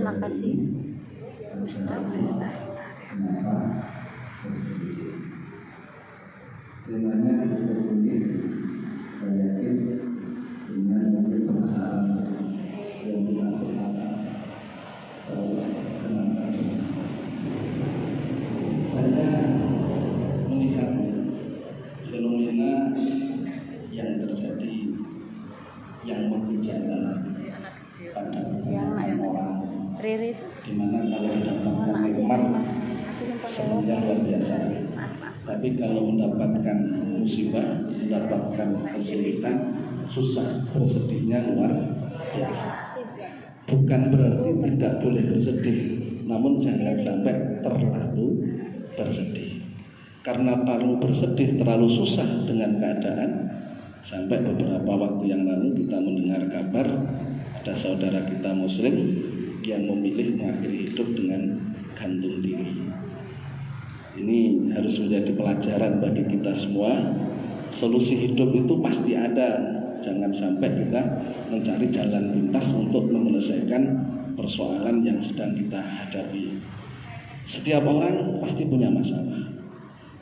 makasih Ustaz. Temanya cukup unik. Saya yakin dengan mungkin permasalahan yang kita sepakat kenapa saya melihat fenomena yang terjadi yang bergejala pada orang Riri itu di mana kalau mendapatkan nikmat sebenarnya luar biasa, tapi kalau mendapatkan musibah, mendapatkan kesulitan, susah, bersedihnya luar biasa. Bukan berarti tidak boleh bersedih, namun jangan sampai terlalu bersedih. Karena terlalu bersedih, terlalu susah dengan keadaan, sampai beberapa waktu yang lalu kita mendengar kabar ada saudara kita muslim yang memilih mengakhiri hidup dengan gantung diri. Ini harus menjadi pelajaran bagi kita semua. Solusi hidup itu pasti ada. Jangan sampai kita mencari jalan pintas untuk menyelesaikan persoalan yang sedang kita hadapi. Setiap orang pasti punya masalah,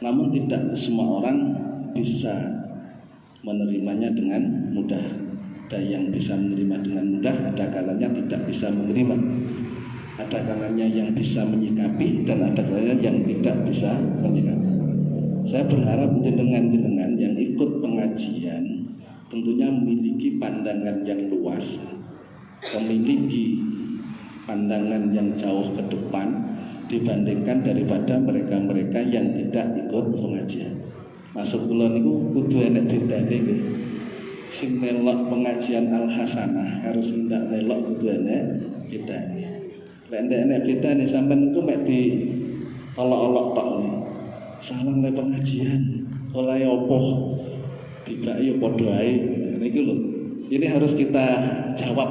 namun tidak semua orang bisa menerimanya dengan mudah. Ada yang bisa menerima dengan mudah, ada kalanya tidak bisa menerima. Ada kalanya yang bisa menyikapi dan ada kalanya yang tidak bisa menyikapi. Saya berharap jenengan-jenengan yang ikut pengajian tentunya memiliki pandangan yang luas, memiliki pandangan yang jauh ke depan dibandingkan daripada mereka-mereka yang tidak ikut pengajian. Masuk kula niku kudu enek bedane nggih. Sing melok pengajian Al-Hasanah harus ndak melok kudu enek bedane. Lek enek bedane sampean niku mek di olok-olok tok. Salam le pengajian, oleh opo? Tidak ya padha ae. Niku lho. Ini harus kita jawab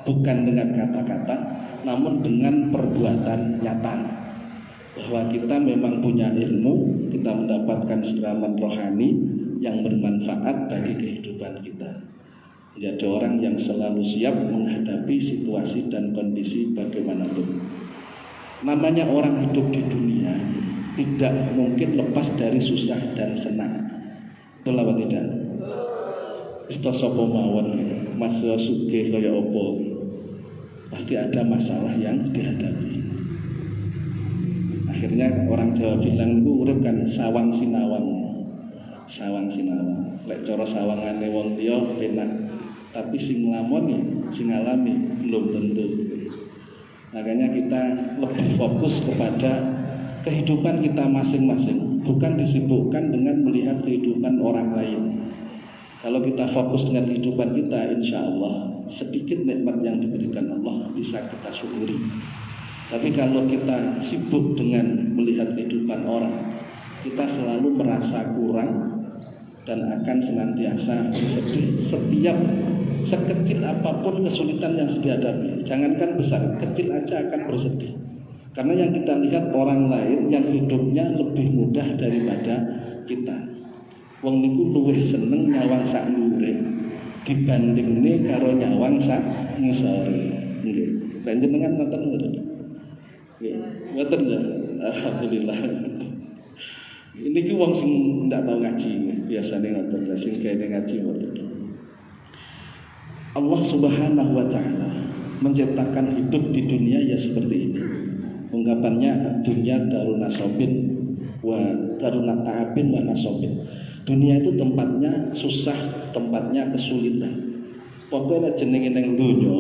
bukan dengan kata-kata, namun dengan perbuatan nyata. Bahwa kita memang punya ilmu, kita mendapatkan siraman rohani yang bermanfaat bagi kehidupan kita. Menjadi orang yang selalu siap menghadapi situasi dan kondisi bagaimanapun. Namanya orang hidup di dunia tidak mungkin lepas dari susah dan senang. Betul apa tidak? Isto sapa mawon masih sugih kaya apa? Pasti ada masalah yang dihadapi. Akhirnya orang Jawa bilang itu urip kan sawang sinawang. Sawang sinawang. Lek cara sawangane wong liya penak, tapi sing nglamoni, sing ngalami belum tentu. Makanya kita lebih fokus kepada kehidupan kita masing-masing, bukan disibukkan dengan melihat kehidupan orang lain. Kalau kita fokus dengan kehidupan kita, insya Allah sedikit nikmat yang diberikan Allah bisa kita syukuri. Tapi kalau kita sibuk dengan melihat kehidupan orang, kita selalu merasa kurang dan akan senantiasa bersedih setiap sekecil apapun kesulitan yang dihadapi. Jangankan besar, kecil aja akan bersedih. Karena yang kita lihat orang lain yang hidupnya lebih mudah daripada kita. Wong niku luwih seneng nyawang sak nure dibandingne karo nyawang sak ngisore. Nggih. Panjenengan ngoten mboten? Nggih. Ngoten ya. Alhamdulillah. Ini ki wong sing ndak tau ngaji, biasane ngoten, sing kene ngaji mboten. Allah Subhanahu wa taala menciptakan hidup di dunia ya seperti ini. Ungkapannya dunia darun nasobin wa darun ta'abin wa nasobin. Dunia itu tempatnya susah, tempatnya kesulitan. Pokoknya jenenge ning donya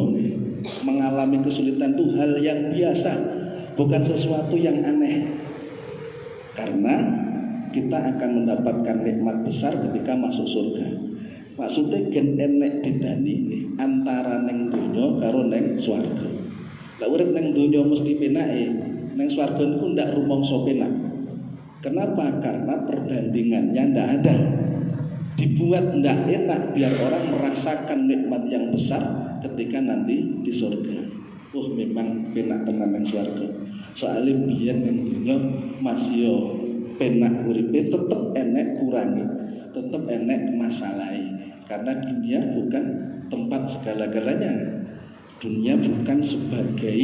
mengalami kesulitan itu hal yang biasa, bukan sesuatu yang aneh. Karena kita akan mendapatkan nikmat besar ketika masuk surga. Maksudnya gen enek bedane antara ning donya karo ning swarga. Lah urip ning donya mesti penake, ning swarga niku ndak rumangsa penak. Kenapa? Karena perbandingannya ndak ada. Dibuat ndak enak biar orang merasakan nikmat yang besar ketika nanti di surga. Memang penak tenan ning swarga. Soale biyen ning donya masih yo penak uripe tetep enek kurangi, tetep enek masalahe. Karena dunia bukan tempat segala-galanya. Dunia bukan sebagai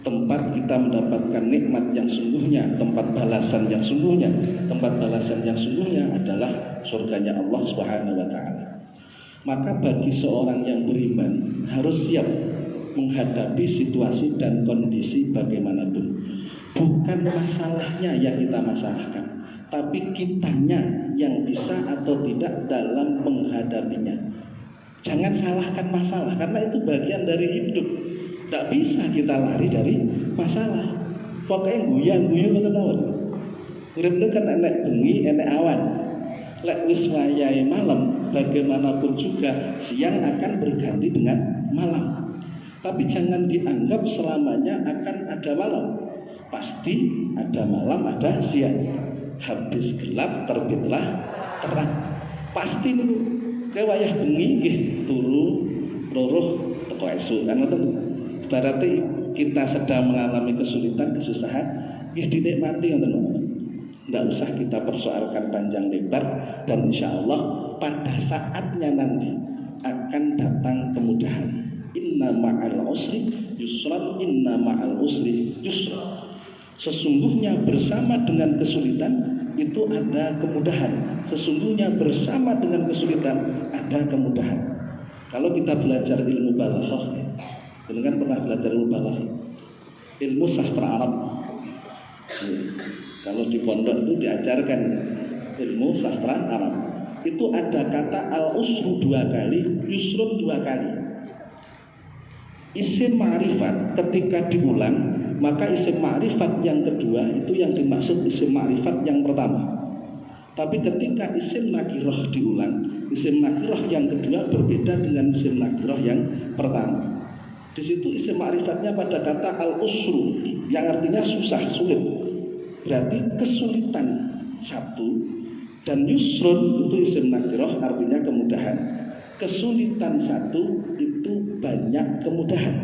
tempat kita mendapatkan nikmat yang sungguhnya, tempat balasan yang sungguhnya. Tempat balasan yang sungguhnya adalah surganya Allah Subhanahu wa taala. Maka bagi seorang yang beriman harus siap menghadapi situasi dan kondisi bagaimanapun. Bukan masalahnya yang kita masalahkan, tapi kitanya yang bisa atau tidak dalam menghadapinya. Jangan salahkan masalah, karena itu bagian dari hidup. Tidak bisa kita lari dari masalah. Pokoknya guyang-guyung itu tahu. Urip itu kan enek bengi, enek awan. Lek wis wayahe malam, bagaimanapun juga siang akan berganti dengan malam. Tapi jangan dianggap selamanya akan ada malam. Pasti ada malam, ada siang. Habis gelap terbitlah terang. Pasti niku kewayah bengi nggih turu roruh teko esuk kan ngoten. Berarti kita sedang mengalami kesulitan, kesusahan, ya dinikmati ngoten. Tidak usah kita persoalkan panjang lebar, dan insya Allah pada saatnya nanti akan datang kemudahan. Inna ma'al usri yusran, inna ma'al usri yusra. Sesungguhnya bersama dengan kesulitan itu ada kemudahan. Sesungguhnya bersama dengan kesulitan ada kemudahan. Kalau kita belajar ilmu balaghah, ini kan pernah belajar ilmu balaghah, ilmu sastra Arab. Kalau di pondok itu diajarkan ilmu sastra Arab. Itu ada kata al-usru 2 kali, yusrun 2 kali. Isim ma'rifat ketika diulang, maka isim ma'rifat yang kedua itu yang dimaksud isim ma'rifat yang pertama. Tapi ketika isim nakirah diulang, isim nakirah yang kedua berbeda dengan isim nakirah yang pertama. Di situ isim ma'rifatnya pada kata al-usru yang artinya susah, sulit. Berarti kesulitan satu, dan yusrun itu isim nakirah artinya kemudahan. Kesulitan satu itu banyak kemudahan.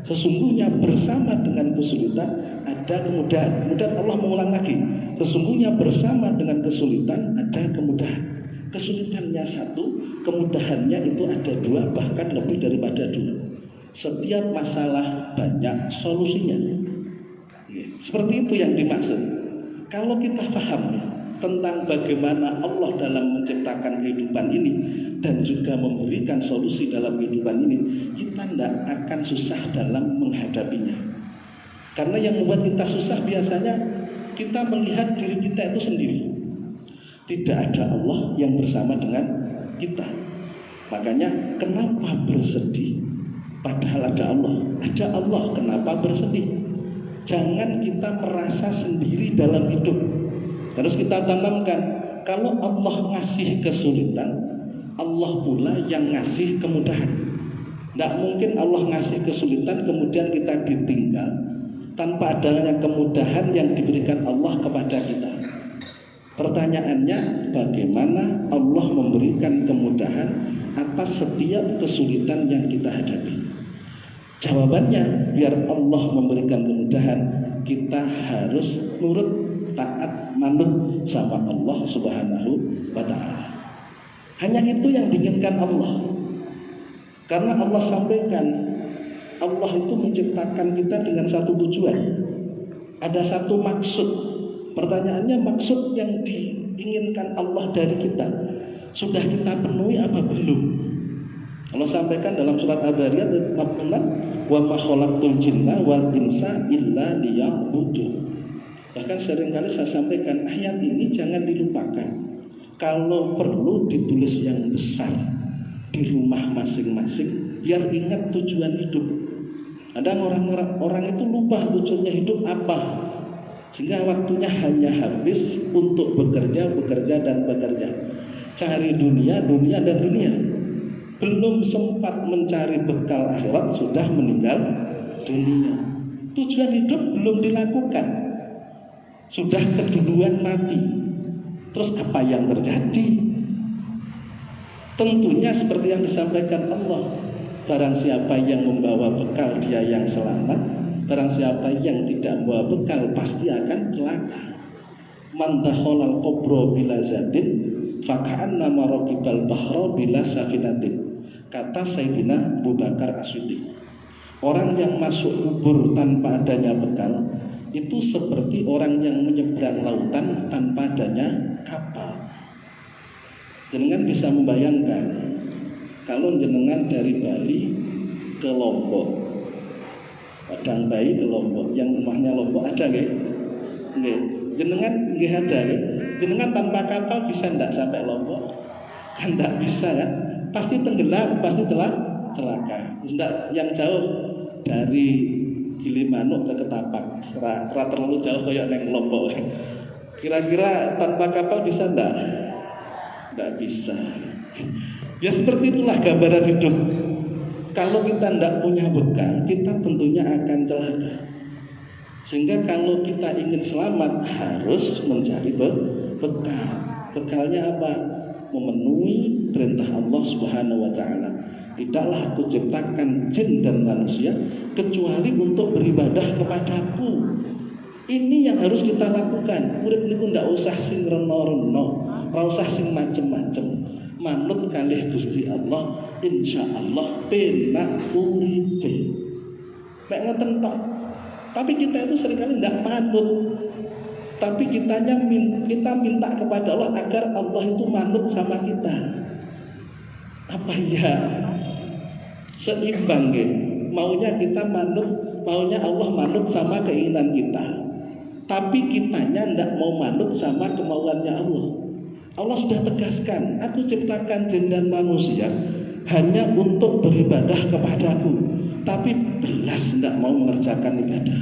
Sesungguhnya bersama dengan kesulitan ada kemudahan. Kemudian Allah mengulang lagi, sesungguhnya bersama dengan kesulitan ada kemudahan. Kesulitannya satu, kemudahannya itu ada 2, bahkan lebih daripada 2. Setiap masalah banyak solusinya. Seperti itu yang dimaksud. Kalau kita paham tentang bagaimana Allah dalam menciptakan kehidupan ini dan juga memberikan solusi dalam kehidupan ini, kita tidak akan susah dalam menghadapinya. Karena yang membuat kita susah biasanya kita melihat diri kita itu sendiri. Tidak ada Allah yang bersama dengan kita. Makanya kenapa bersedih padahal ada Allah? Ada Allah, kenapa bersedih? Jangan kita merasa sendiri dalam hidup. Terus kita tanamkan, kalau Allah ngasih kesulitan, Allah pula yang ngasih kemudahan. Tidak mungkin Allah ngasih kesulitan kemudian kita ditinggal tanpa adanya kemudahan yang diberikan Allah kepada kita. Pertanyaannya, bagaimana Allah memberikan kemudahan atas setiap kesulitan yang kita hadapi? Jawabannya, biar Allah memberikan kemudahan, kita harus nurut, taat, manut sama Allah Subhanahu wa ta'ala. Hanya itu yang diinginkan Allah. Karena Allah sampaikan, Allah itu menciptakan kita dengan satu tujuan. Ada satu maksud. Pertanyaannya, maksud yang diinginkan Allah dari kita sudah kita penuhi apa belum? Allah sampaikan dalam surat Al-Zariyat ayat 46, wa ma khalaqtul jinna wal insa illa liya'budun. Bahkan seringkali saya sampaikan, ayat ini jangan dilupakan. Kalau perlu ditulis yang besar di rumah masing-masing, biar ingat tujuan hidup. Ada orang itu lupa tujuannya hidup apa, sehingga waktunya hanya habis untuk bekerja dan bekerja. Cari dunia dan dunia. Belum sempat mencari bekal akhirat sudah meninggal dunia. Tujuan hidup belum dilakukan, sudah keduluan mati. Terus apa yang terjadi? Tentunya seperti yang disampaikan Allah, barang siapa yang membawa bekal dia yang selamat, barang siapa yang tidak membawa bekal pasti akan celaka. Man dakhalal qabra bila zadin faka'annama raqibal bahra bila safinatin, kata Sayyidina Abu Bakar As-Siddiq. Orang yang masuk kubur tanpa adanya bekal itu seperti orang yang menyeberang lautan tanpa adanya kapal. Jenengan bisa membayangkan kalau jenengan dari Bali ke Lombok, Padang Bayi ke Lombok, yang rumahnya Lombok ada nggih? Nggih. Jenengan nggih ada nggih. Jenengan tanpa kapal bisa ndak sampai Lombok? Kan ndak bisa kan? Pasti tenggelam, pasti celaka. Ndak yang jauh dari Gilimanuk ke Ketapang, ora terlalu jauh kayak neng Lombok. Kira-kira tanpa kapal bisa ndak? Ndak bisa. Ya seperti itulah gambaran hidup. Kalau kita ndak punya bekal, kita tentunya akan celaka. Sehingga kalau kita ingin selamat harus mencari bekal. Bekalnya apa? Memenuhi perintah Allah Subhanahu wa taala. Tidaklah aku ciptakan jin dan manusia kecuali untuk beribadah kepadaku. Ini yang harus kita lakukan. Urip niku ndak usah sing reno-reno, ora usah sing macem-macem. Manut kalih Gusti Allah, insyaallah penak uripe. Nek ngoten tok. Tapi kita itu seringkali ndak manut. Tapi kita minta kepada Allah agar Allah itu manut sama kita. Apa ya? Seimbang ya. Maunya kita manut, maunya Allah manut sama keinginan kita. Tapi kitanya ndak mau manut sama kemauannya Allah. Allah sudah tegaskan, aku ciptakan jin dan manusia hanya untuk beribadah kepadaku. Tapi belas ndak mau mengerjakan ibadah.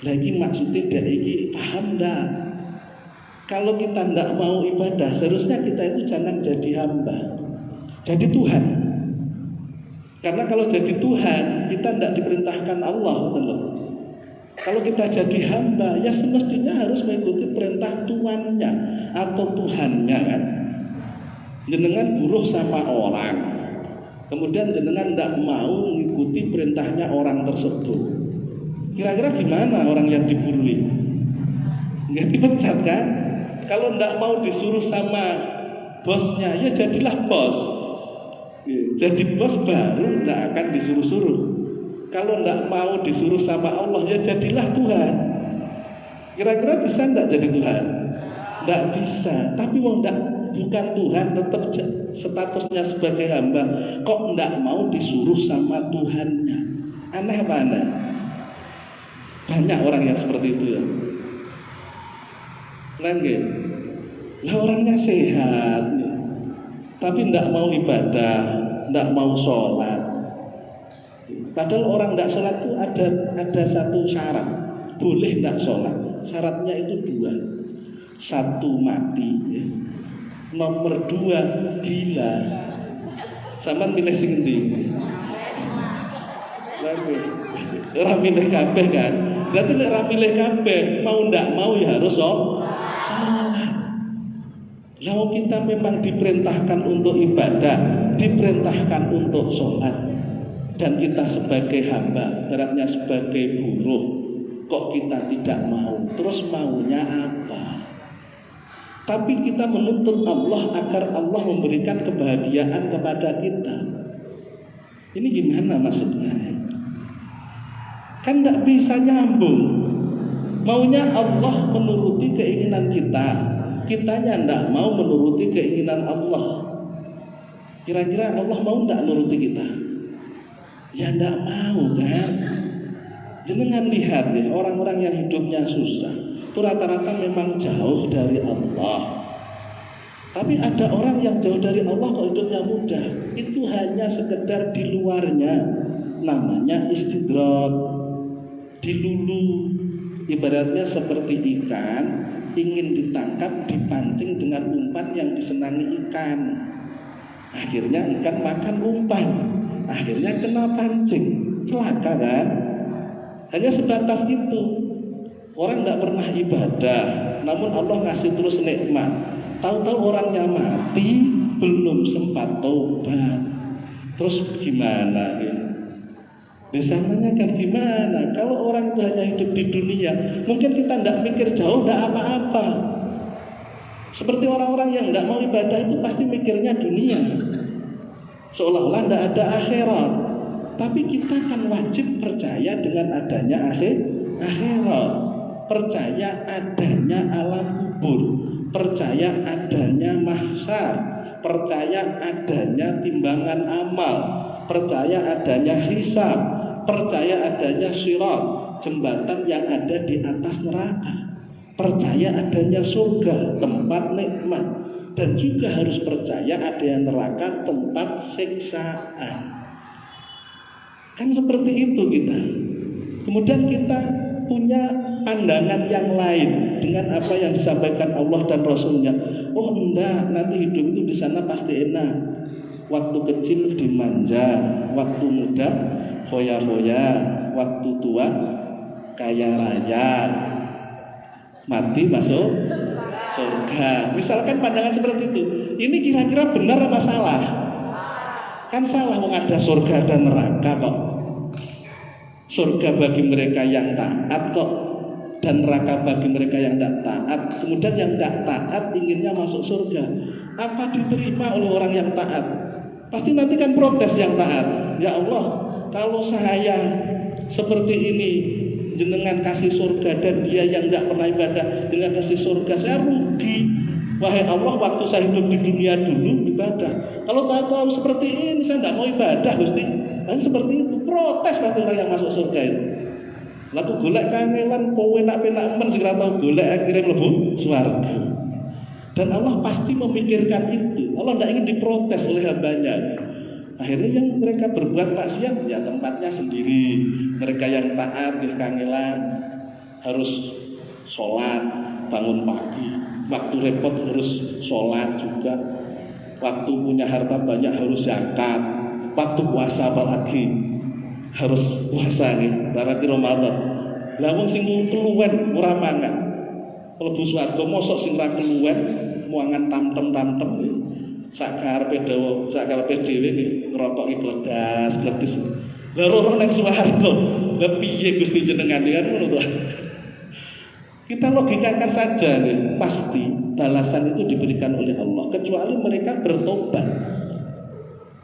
Lagi maksudnya dari paham ndak? Kalau kita ndak mau ibadah, seharusnya kita itu jangan jadi hamba. Jadi Tuhan. Karena kalau jadi Tuhan, kita tidak diperintahkan Allah, betul. Kalau kita jadi hamba, ya semestinya harus mengikuti perintah tuannya atau Tuhannya kan. Jenengan buruh sama orang, kemudian jenengan tidak mau mengikuti perintahnya orang tersebut. Kira-kira gimana orang yang diburuhi? Nggak dipecat kan? Kalau tidak mau disuruh sama bosnya, ya jadilah bos. Jadi bos baru tidak akan disuruh-suruh. Kalau tidak mau disuruh sama Allah, ya jadilah Tuhan. Kira-kira bisa tidak jadi Tuhan? Tidak bisa. Tapi mau bukan Tuhan, tetap statusnya sebagai hamba. Kok tidak mau disuruh sama Tuhannya? Aneh mana? Banyak orang yang seperti itu ya. Nggih. Lah orangnya sehat, tapi tidak mau ibadah, tidak mau sholat. Padahal orang tidak sholat itu ada satu syarat, boleh tidak sholat. Syaratnya itu dua. Satu mati, ya. Nomor dua gila. Sama milih sing endi? Ora milih kabeh kan? Berarti nek ora milih kabeh, mau ndak mau ya harus sholat. Kalau kita memang diperintahkan untuk ibadah, diperintahkan untuk sholat, dan kita sebagai hamba, beratnya sebagai buruh, kok kita tidak mau? Terus maunya apa? Tapi kita menuntut Allah agar Allah memberikan kebahagiaan kepada kita. Ini gimana maksudnya? Kan tidak bisa nyambung. Maunya Allah menuruti keinginan kita, kitanya tidak mau menuruti keinginan Allah. Kira-kira Allah mau tidak menuruti kita? Ya tidak mau kan? Jangan lihat ya, orang-orang yang hidupnya susah itu rata-rata memang jauh dari Allah. Tapi ada orang yang jauh dari Allah kok hidupnya mudah. Itu hanya sekedar di luarnya. Namanya istidrak, dilulu. Ibaratnya seperti ikan ingin ditangkap, dipancing dengan umpan yang disenangi ikan. Akhirnya ikan makan umpan, akhirnya kena pancing, celaka kan? Hanya sebatas itu. Orang tidak pernah ibadah, namun Allah ngasih terus nikmat. Tahu-tahu orangnya mati, belum sempat taubat. Terus gimana ya? Biasanya kan gimana? Kalau orang itu hanya hidup di dunia, mungkin kita tidak mikir jauh, tidak apa-apa. Seperti orang-orang yang tidak mau ibadah itu pasti mikirnya dunia, seolah-olah tidak ada akhirat. Tapi kita kan wajib percaya dengan adanya akhirat, percaya adanya alam kubur, percaya adanya mahsyar, percaya adanya timbangan amal, percaya adanya hisab, percaya adanya sirat, jembatan yang ada di atas neraka, percaya adanya surga, tempat nikmat, dan juga harus percaya adanya neraka, tempat siksaan. Kan seperti itu kita. Kemudian kita punya pandangan yang lain dengan apa yang disampaikan Allah dan Rasulnya. Oh enggak, nanti hidup itu di sana pasti enak. Waktu kecil dimanja, waktu muda foya-foya, waktu tua kaya raya, mati masuk surga. Misalkan pandangan seperti itu. Ini kira-kira benar apa salah? Kan salah, ada surga dan neraka kok. Surga bagi mereka yang taat kok, dan neraka bagi mereka yang tidak taat. Kemudian yang tidak taat inginnya masuk surga. Apa diterima oleh orang yang taat? Pasti nanti kan protes yang taat. Ya Allah, kalau saya seperti ini, jenengan kasih surga, dan dia yang tidak pernah ibadah dengan kasih surga, saya rugi. Wahai Allah, waktu saya hidup di dunia dulu ibadah. Kalau tahu seperti ini, saya tidak mau ibadah, Gusti. Dan seperti itu, protes pasti orang yang masuk surga itu. Lalu golek kangelan, kowe nak penak men segera tahu golek akhirnya mlebu swarga. Dan Allah pasti memikirkan itu. Allah tidak ingin diprotes oleh hambanya. Akhirnya yang mereka berbuat maksiat, ya tempatnya sendiri. Mereka yang taat, kangelan, harus sholat, bangun pagi. Waktu repot harus sholat juga. Waktu punya harta banyak harus zakat. Waktu puasa apalagi harus puasa nih, berarti Ramadan. Lah wong sing keluwen ora mangan. Mlebu swarga mosok sing ra keluwen muangan tamtem-tamtem. Sak karepe dhewe ngrokok gledas-gledis. Lah ora nang swarga. Lah piye Gusti jenengan kan ngono to. Kita logikakan saja nih, pasti balasan itu diberikan oleh Allah, kecuali mereka bertobat.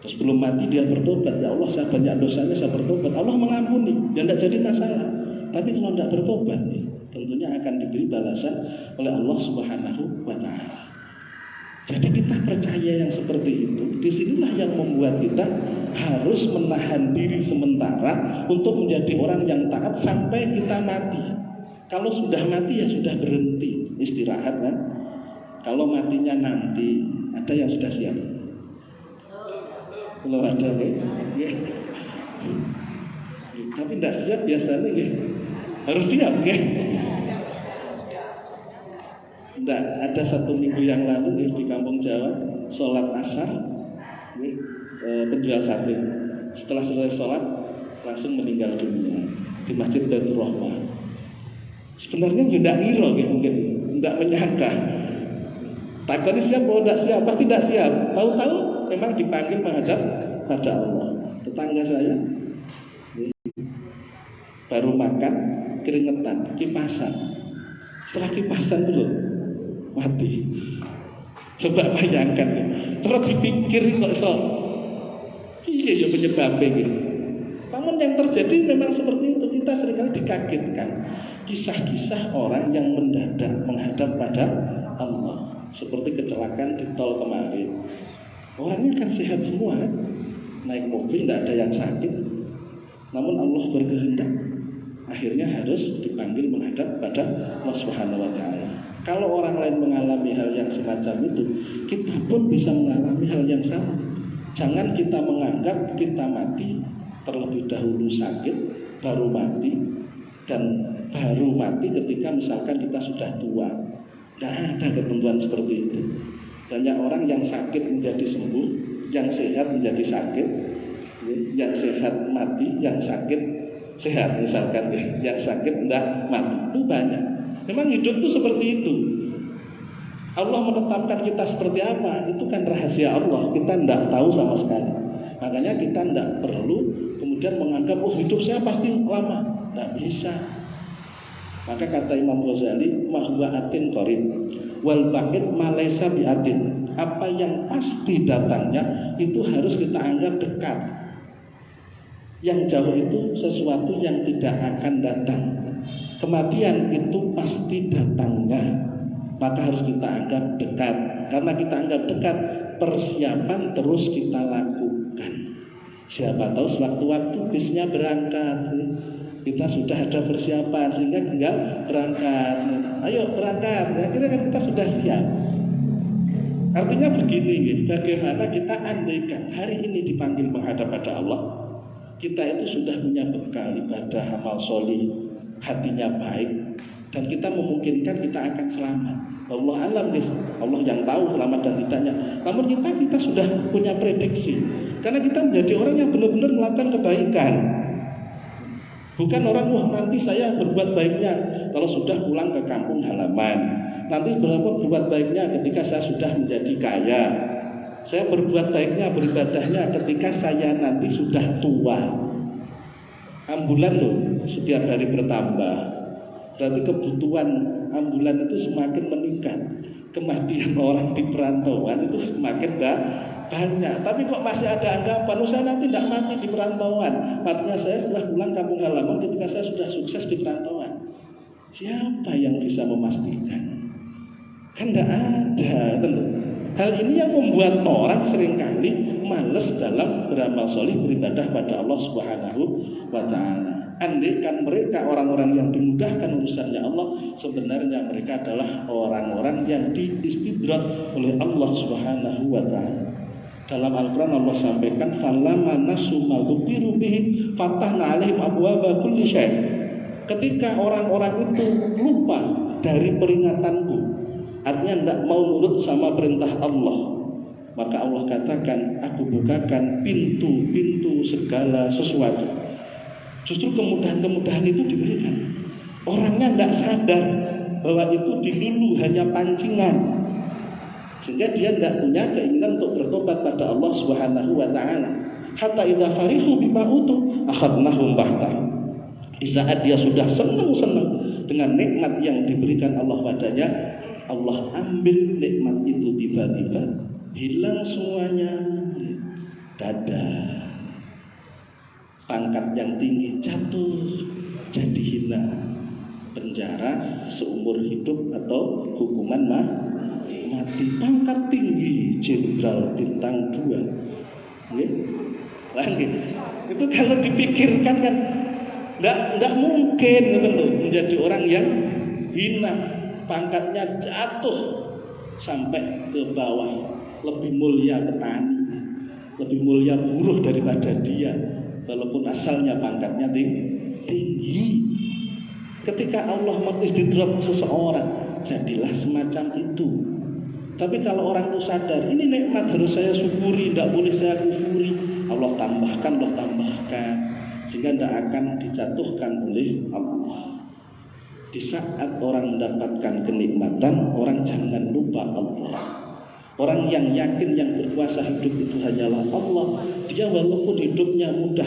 Terus belum mati dia bertobat, ya Allah saya banyak dosanya, saya bertobat, Allah mengampuni, ya tidak jadi masalah. Tapi kalau tidak bertobat, tentunya akan diberi balasan oleh Allah Subhanahu wa Ta'ala. Jadi kita percaya yang seperti itu. Disinilah yang membuat kita harus menahan diri sementara untuk menjadi orang yang taat sampai kita mati. Kalau sudah mati ya sudah berhenti, istirahat kan. Kalau matinya nanti, ada yang sudah siap? Belum ada ya. Tapi tidak siap biasanya ya. Harus siap ya. Tidak, ada 1 minggu yang lalu di kampung Jawa, sholat asar, penjual sate. Setelah selesai sholat langsung meninggal dunia di Masjid Baitur Rahmah. Sebenarnya tidak ngira gitu, mungkin tidak menyangka. Takutnya siap, oh tidak siap, pasti tidak siap. Tahu-tahu memang dipanggil menghadap pada Allah. Tetangga saya baru makan keringetan, kipasan. Setelah kipasan dulu mati. Coba bayangkan, terus dipikir kok so, iya ya penyebabnya gitu. Namun yang terjadi memang seperti itu. Kita seringkali dikagetkan kisah-kisah orang yang mendadak menghadap pada Allah, seperti kecelakaan di tol kemarin. Orangnya kan sehat semua, naik mobil tidak ada yang sakit, namun Allah berkehendak akhirnya harus dipanggil menghadap pada Allah Subhanahu wa Ta'ala. Kalau orang lain mengalami hal yang semacam itu, kita pun bisa mengalami hal yang sama. Jangan kita menganggap kita mati terlebih dahulu sakit baru mati, dan baru mati ketika misalkan kita sudah tua. Tidak ada ketentuan seperti itu. Banyak orang yang sakit menjadi sembuh, yang sehat menjadi sakit, yang sehat mati, yang sakit sehat misalkan, yang sakit tidak mati. Itu banyak. Memang hidup itu seperti itu. Allah menetapkan kita seperti apa, itu kan rahasia Allah. Kita tidak tahu sama sekali. Makanya kita tidak perlu kemudian menganggap oh hidup saya pasti lama. Tidak bisa. Maka kata Imam Ghazali, mahwa atin qarib wal baqit malaysa biatin. Apa yang pasti datangnya itu harus kita anggap dekat. Yang jauh itu sesuatu yang tidak akan datang. Kematian itu pasti datangnya. Maka harus kita anggap dekat. Karena kita anggap dekat, persiapan terus kita lakukan. Siapa tahu sewaktu-waktu bisnya berangkat, kita sudah ada persiapan sehingga tinggal berangkat. Ayo berangkat, akhirnya kan kita sudah siap. Artinya begini, bagaimana kita andaikan hari ini dipanggil menghadap pada Allah, kita itu sudah punya bekal ibadah, amal solih, hatinya baik, dan kita memungkinkan kita akan selamat. Allah alam, Allah yang tahu selamat dan tidaknya. Namun kita sudah punya prediksi, karena kita menjadi orang yang benar-benar melakukan kebaikan. Bukan orang, wah nanti saya berbuat baiknya kalau sudah pulang ke kampung halaman, nanti berbuat baiknya ketika saya sudah menjadi kaya, saya berbuat baiknya, beribadahnya ketika saya nanti sudah tua. Ambulan loh setiap hari bertambah, berarti kebutuhan ambulan itu semakin meningkat. Kematian orang di perantauan itu semakin banyak. Tapi kok masih ada anggapan, saya nanti tidak mati di perantauan, matinya saya setelah pulang kampung halaman ketika saya sudah sukses di perantauan. Siapa yang bisa memastikan? Kan tidak ada. Hal ini yang membuat orang seringkali malas dalam beramal solih, beribadah pada Allah Subhanahu wa Ta'ala. Andaikan mereka orang-orang yang dimudahkan urusannya Allah, sebenarnya mereka adalah orang-orang yang diistidrak oleh Allah Subhanahu wa Ta'ala. Dalam Al-Quran Allah sampaikan, falamma nasu ma dzukiru bihi fatahna 'alaihim abwaaba kulli syai'. Ketika orang-orang itu lupa dari peringatanku, artinya tidak mau nurut sama perintah Allah, maka Allah katakan, aku bukakan pintu-pintu segala sesuatu. Justru kemudahan-kemudahan itu diberikan. Orangnya tidak sadar bahwa itu dilulu hanya pancingan, sehingga dia tidak punya keinginan untuk bertobat pada Allah Subhanahu wa Ta'ala. Hatta idza farihu bima utu akhadnahum bahtah. Di saat dia sudah senang-senang dengan nikmat yang diberikan Allah padanya, Allah ambil nikmat itu, tiba-tiba hilang semuanya. Dada, pangkat yang tinggi jatuh jadi hina, penjara seumur hidup atau hukuman mati. Pangkat tinggi jenderal bintang 2, lagi itu kalau dipikirkan kan tidak mungkin menjadi orang yang hina, pangkatnya jatuh sampai ke bawah. Lebih mulia petani, lebih mulia buruh daripada dia, walaupun asalnya pangkatnya tinggi. Ketika Allah mengistidrak seseorang, jadilah semacam itu. Tapi kalau orang itu sadar, ini nikmat harus saya syukuri, tidak boleh saya kufuri, Allah tambahkan, sehingga tidak akan dijatuhkan oleh Allah. Di saat orang mendapatkan kenikmatan, orang jangan lupa Allah. Orang yang yakin yang berkuasa hidup itu hanyalah Allah, dia walaupun hidupnya mudah,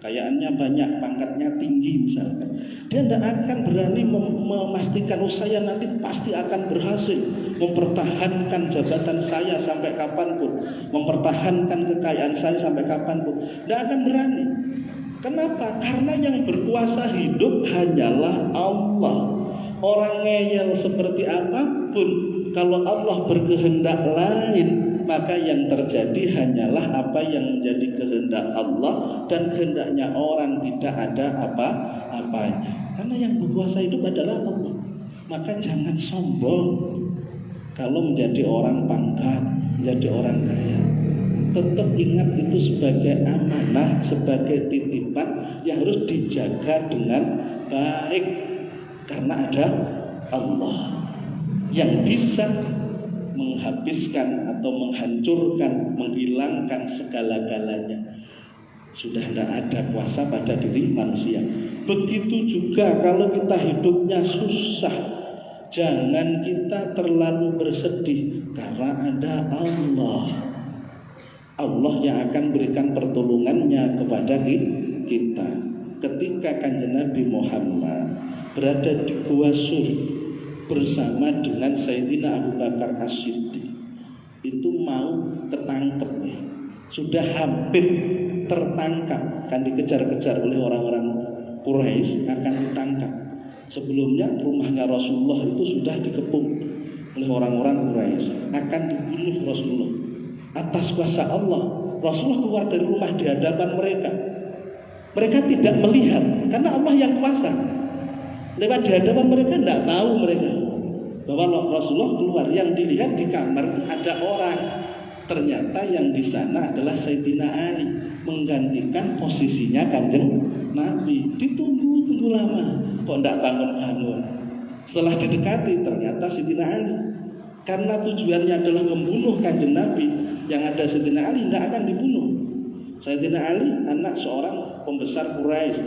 kayaannya banyak, pangkatnya tinggi misalkan, dia tidak akan berani memastikan saya nanti pasti akan berhasil mempertahankan jabatan saya sampai kapanpun, mempertahankan kekayaan saya sampai kapanpun. Tidak akan berani. Kenapa? Karena yang berkuasa hidup hanyalah Allah. Orang ngeyel seperti apapun, kalau Allah berkehendak lain, maka yang terjadi hanyalah apa yang menjadi kehendak Allah, dan kehendaknya orang tidak ada apa-apanya. Karena yang berkuasa hidup adalah Allah. Maka jangan sombong kalau menjadi orang pangkat, menjadi orang kaya. Tetap ingat itu sebagai amanah, sebagai titipan yang harus dijaga dengan baik. Karena ada Allah yang bisa menghabiskan atau menghancurkan, menghilangkan segala-galanya. Sudah tidak ada kuasa pada diri manusia. Begitu juga kalau kita hidupnya susah, jangan kita terlalu bersedih, karena ada Allah. Allah yang akan berikan pertolongannya kepada kita. Ketika Kanjeng Nabi Muhammad berada di Gua Sur bersama dengan Sayyidina Abu Bakar As-Siddiq, itu mau ketangkep sudah hampir tertangkap, akan dikejar-kejar oleh orang-orang Quraisy, akan ditangkap. Sebelumnya rumahnya Rasulullah itu sudah dikepung oleh orang-orang Quraisy, akan dibunuh Rasulullah. Atas kuasa Allah, Rasulullah keluar dari rumah di hadapan mereka. Mereka tidak melihat, karena Allah yang kuasa. Lewat di hadapan mereka tidak tahu mereka bahwa Rasulullah keluar. Yang dilihat di kamar ada orang. Ternyata yang di sana adalah Sayyidina Ali, menggantikan posisinya Kanjeng Nabi. Ditunggu lama, kok tidak bangun-bangun. Setelah didekati, ternyata Sayyidina Ali. Karena tujuannya adalah membunuh Kanjeng Nabi, yang ada Sayyidina Ali tidak akan dibunuh. Sayyidina Ali anak seorang pembesar Quraisy,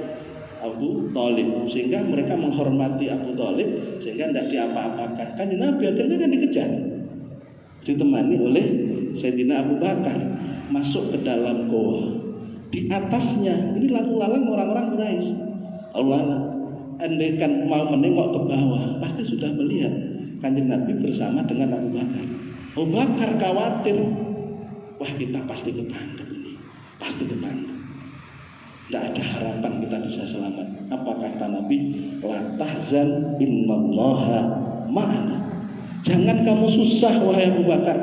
Abu Thalib, sehingga mereka menghormati Abu Thalib, sehingga tidak diapa-apakan. Kanjeng Nabi akhirnya kan dikejar, ditemani oleh Sayyidina Abu Bakar, masuk ke dalam goa. Di atasnya ini lalu lalang orang-orang Quraisy. Allah, andaikan mau menengok ke bawah, pasti sudah melihat Kanjeng Nabi bersama dengan Abu Bakar. Abu Bakar khawatir, wah kita pasti ketangkep ini, pasti ketangkep. Tidak ada harapan kita bisa selamat. Apa kata Nabi? La tahzan innallaha ma'ana. Jangan kamu susah wahai Abu Bakar.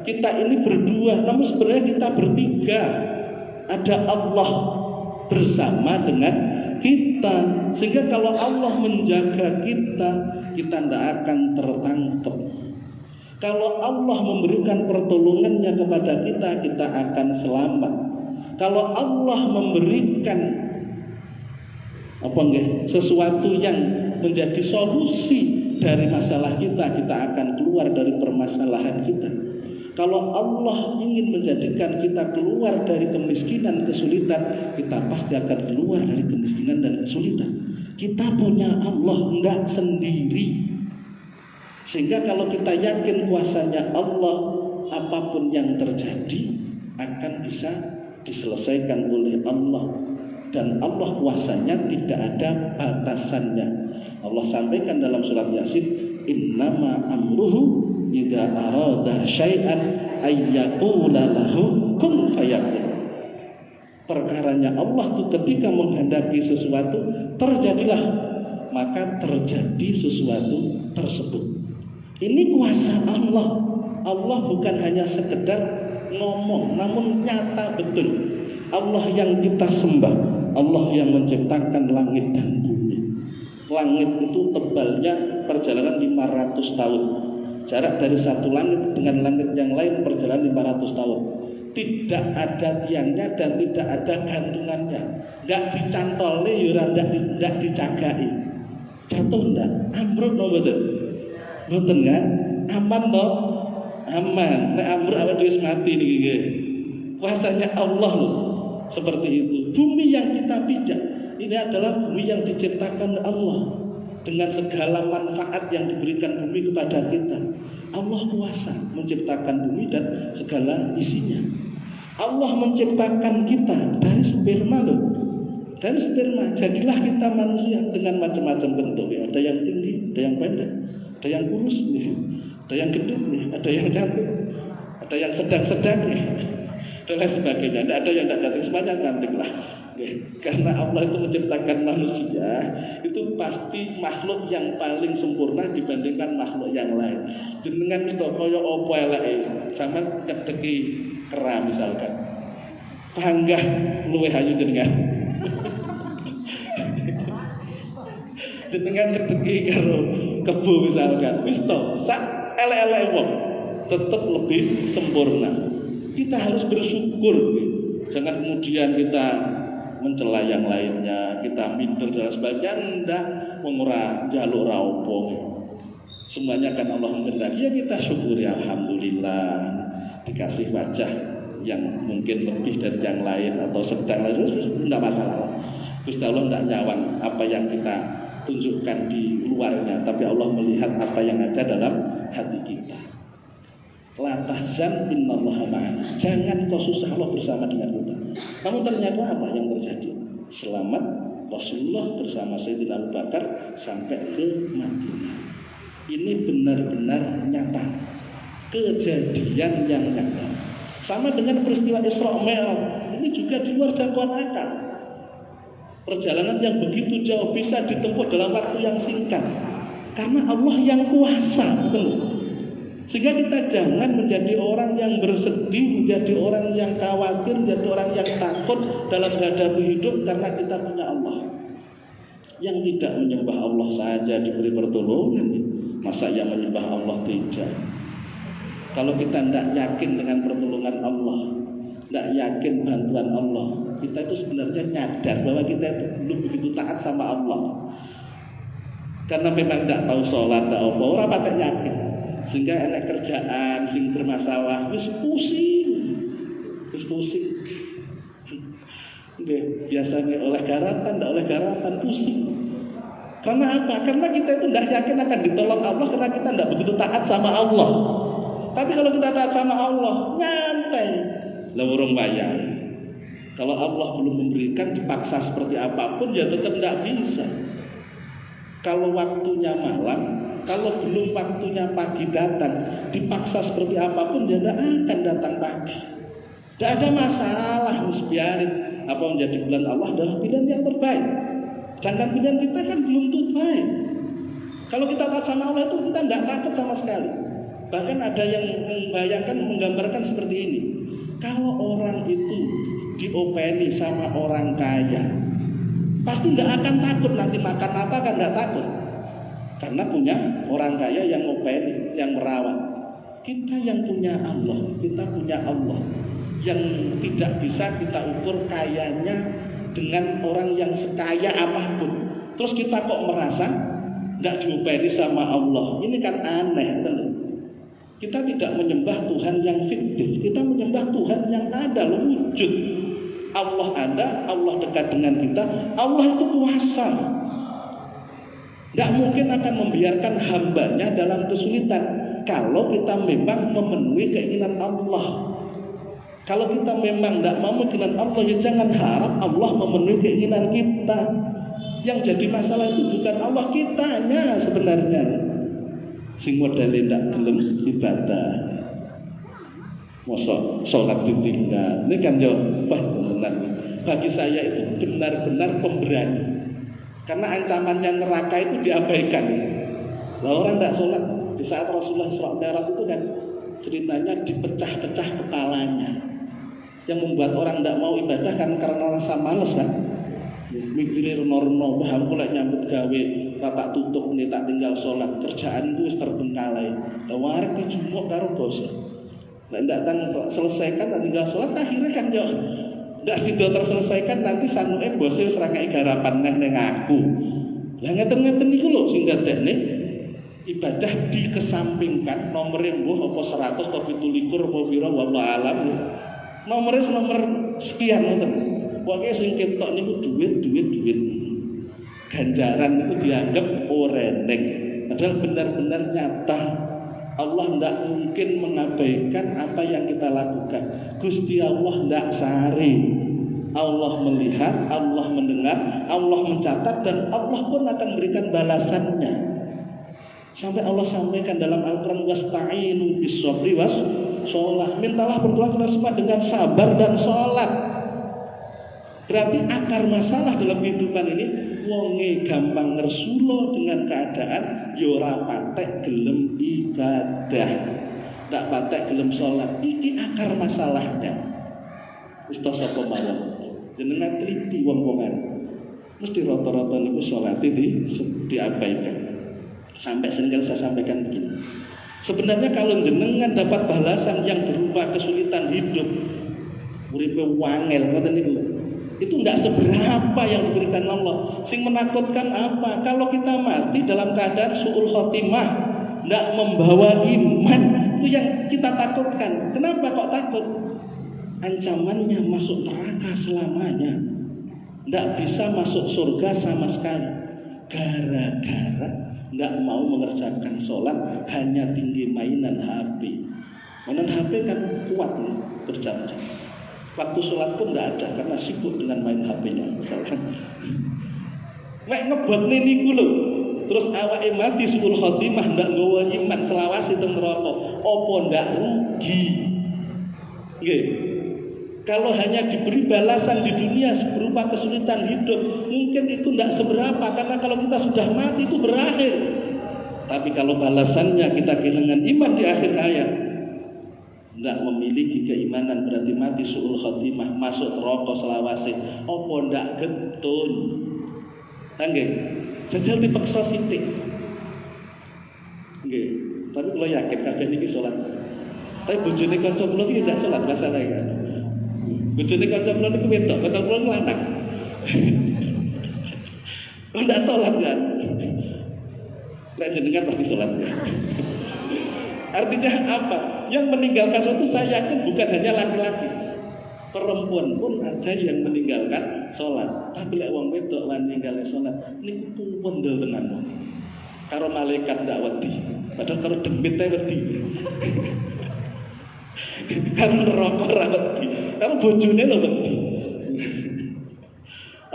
Kita ini berdua, namun sebenarnya kita bertiga. Ada Allah bersama dengan kita. Sehingga kalau Allah menjaga kita, kita tidak akan tertangkap. Kalau Allah memberikan pertolongannya kepada kita, kita akan selamat. Kalau Allah memberikan sesuatu yang menjadi solusi dari masalah kita, kita akan keluar dari permasalahan kita. Kalau Allah ingin menjadikan kita keluar dari kemiskinan, kesulitan, kita pasti akan keluar dari kemiskinan dan kesulitan. Kita punya Allah, enggak sendiri. Sehingga kalau kita yakin kuasanya Allah, apapun yang terjadi akan bisa diselesaikan oleh Allah. Dan Allah kuasanya tidak ada batasannya. Allah sampaikan dalam surat Yasin, innama amruhu idza arada syai'an ayyaqula lahu kun fayakun. Perkaranya Allah itu ketika menghendaki sesuatu, terjadilah, maka terjadi sesuatu tersebut. Ini kuasa Allah. Allah bukan hanya sekedar ngomong, namun nyata betul. Allah yang kita sembah, Allah yang menciptakan langit dan bumi. Langit itu tebalnya perjalanan 500 tahun. Jarak dari satu langit dengan langit yang lain perjalanan 500 tahun. Tidak ada tiangnya dan tidak ada gantungannya. Enggak dicantole, enggak dicagai. Jatuh enggak? Ambruk no betul. Betul kan? Aman toh? Aman. Nek ambruk awak dhewe mati niki. Kuasanya Allah loh. Seperti itu. Bumi yang kita pijak ini adalah bumi yang diciptakan Allah dengan segala manfaat yang diberikan bumi kepada kita. Allah kuasa menciptakan bumi dan segala isinya. Allah menciptakan kita dari sperma loh. Dari sperma jadilah kita manusia dengan macam-macam bentuk. Ada yang tinggi, ada yang pendek, ada yang kurus, ada yang gendut, ada yang cantik, ada yang sedang-sedang, dan lain sebagainya. Tidak ada yang tidak cantik, semuanya cantik lah. Karena Allah itu menciptakan manusia, itu pasti makhluk yang paling sempurna dibandingkan makhluk yang lain. Jenengan itu kaya apa eleke, sama nyedeki kera misalkan. Panggah luwih ayu jenengan. Jenengan nyedeki karo kebo misalkan, wis to, sak elek-eleke wong tetap lebih sempurna. Kita harus bersyukur. Jangan kemudian kita mencela yang lainnya, kita minder dan sebagainya. Ndak mengurang jalur raopo. Semuanya kan Allah mengendaki. Ya kita syukuri, alhamdulillah dikasih wajah yang mungkin lebih dari yang lain atau sedang lain, tidak masalah. Gusti Allah tidak nyawang apa yang kita tunjukkan di luarnya, tapi Allah melihat apa yang ada dalam hati kita. La tahzan innallaha ma'ana. Jangan kau susah, Allah bersama dengan kita. Namun ternyata apa yang terjadi? Selamat Rasulullah bersama Sayyidina Abu Bakar sampai ke Madinah. Ini benar-benar nyata. Kejadian yang nyata. Sama dengan peristiwa Isra Mi'raj, ini juga di luar jangkauan akal. Perjalanan yang begitu jauh bisa ditempuh dalam waktu yang singkat, karena Allah yang kuasa, betul. Sehingga kita jangan menjadi orang yang bersedih, menjadi orang yang khawatir, menjadi orang yang takut dalam menghadapi hidup, karena kita punya Allah. Yang tidak menyembah Allah saja diberi pertolongan, masa yang menyembah Allah tidak? Kalau kita tidak yakin dengan pertolongan Allah, tidak yakin bantuan Allah, kita itu sebenarnya nyadar bahwa kita itu belum begitu taat sama Allah. Karena memang tidak tahu sholat, tidak apa, orang pakai yakin. Sehingga enak kerjaan, sing bermasalah, wis pusing. Biasanya oleh garatan, tidak oleh garatan, pusing. Karena apa? Karena kita itu tidak yakin akan ditolong Allah, karena kita tidak begitu taat sama Allah. Tapi kalau kita taat sama Allah, nyantai. Lawurung bayar. Kalau Allah belum memberikan, dipaksa seperti apapun, ya tetap tidak bisa. Kalau waktunya malam, kalau belum waktunya pagi datang, dipaksa seperti apapun, dia tidak akan datang pagi. Tidak ada masalah, harus biarin. Apa menjadi pilihan Allah adalah pilihan yang terbaik. Sedangkan pilihan kita kan belum terbaik. Kalau kita taat sama Allah itu kita tidak takut sama sekali. Bahkan ada yang membayangkan, menggambarkan seperti ini. Kalau orang itu diopeni sama orang kaya, pasti tidak akan takut nanti makan apa, kan tidak takut. Karena punya orang kaya yang ngopeni, yang merawat. Kita yang punya Allah, kita punya Allah yang tidak bisa kita ukur kayanya dengan orang yang sekaya apapun. Terus kita kok merasa tidak diopeni sama Allah. Ini kan aneh, tentu. Kita tidak menyembah Tuhan yang fiktif, kita menyembah Tuhan yang ada, wujud. Allah ada, Allah dekat dengan kita, Allah itu kuasa. Tidak mungkin akan membiarkan hambanya dalam kesulitan kalau kita memang memenuhi keinginan Allah. Kalau kita memang tidak mau dengan Allah, ya jangan harap Allah memenuhi keinginan kita. Yang jadi masalah itu bukan Allah, kitanya sebenarnya. Sing modalnya tidak gelem ibadah, mosok sholat ditinggal. Ini kan jawab, benar. Bagi saya itu benar-benar pemberani. Karena ancamannya neraka itu diabaikan. Lah orang tidak sholat di saat Rasulullah SAW itu kan ceritanya dipecah-pecah kepalanya. Yang membuat orang tidak mau ibadah kan karena rasa malas kan. Mikirin norno, bahkan pula nyambut gawe, tak tutup nih, tak tinggal sholat, kerjaan itu terbengkalai. Lawarik dijumuk karo bos. Nah, tidak kan selesaikan, tak tinggal sholat, akhirnya kan jauh. Tidak sido terselesaikan, nanti sanuke bosnya serakai garapan neng aku. Lah ngeten-ngeten itu loh, sehingga teknik ibadah dikesampingkan. Nomornya apa 100, apa 17, apa piro, wallah alam. Nomornya nomor sekian ngoten. Pokoknya sing ketok niku duit. Ganjaran itu dianggap orenek. Padahal benar-benar nyata. Allah tidak mungkin mengabaikan apa yang kita lakukan. Gusti Allah tidak sari. Allah melihat, Allah mendengar, Allah mencatat, dan Allah pun akan berikan balasannya. Sampai Allah sampaikan dalam Al-Quran, wasta'inu bis-sabri was-sholah. Mintalah berdoa kita semua dengan sabar dan sholat. Berarti akar masalah dalam kehidupan ini, wonge gampang ngersulo dengan keadaan yora patek gelem ibadah, tak patek gelem sholat. Ini akar masalahnya. Ustaz apa malam? Jenengan teliti wong-wongan. Mesti rata-rata niku sholat itu diabaikan. Sampai sehingga saya sampaikan begini. Sebenarnya kalau jenengan dapat balasan yang berupa kesulitan hidup, uripe wangel ngoten niku. Itu tidak seberapa yang diberikan Allah. Sing menakutkan apa? Kalau kita mati dalam keadaan su'ul khotimah, tidak membawa iman, itu yang kita takutkan. Kenapa kok takut? Ancamannya masuk neraka selamanya, tidak bisa masuk surga sama sekali. Gara-gara tidak mau mengerjakan sholat, hanya tinggi mainan HP. Mainan HP kan kuat nih, berjam-jam. Waktu sholat pun tidak ada karena sibuk dengan main HP-nya. Mek ngebot niku lho. Terus awake mati suul khotimah ndak nggawa iman selawase teng neraka. Apa ndak rugi? Nggih. Kalau hanya diberi balasan di dunia berupa kesulitan hidup, mungkin itu tidak seberapa, karena kalau kita sudah mati itu berakhir. Tapi kalau balasannya kita kehilangan iman di akhir hayat, tidak memiliki keimanan, berarti mati su'ul khotimah, masuk neraka selawase. Apa ndak getun? Nggih. Jajal dipaksa sithik. Nggih. Tapi kalau yakin kabeh niki salat. Tapi bojone kanca kula iki ndak salat masalah kan. Bojone kanca kula niku wedok, kanca kula lanang. Ndak salat kan. Nek jenengan pasti salat ya. Artinya apa? Yang meninggalkan sesuatu saya yakin bukan hanya laki-laki. Perempuan pun ada yang meninggalkan sholat. Tapi lek wong wedok lan ninggalke sholat niku pundel tenan. Karo malaikat ndak wedi. Padahal karo demit ae wedi. Karo neraka ora wedi. Karo bojone lho wedi.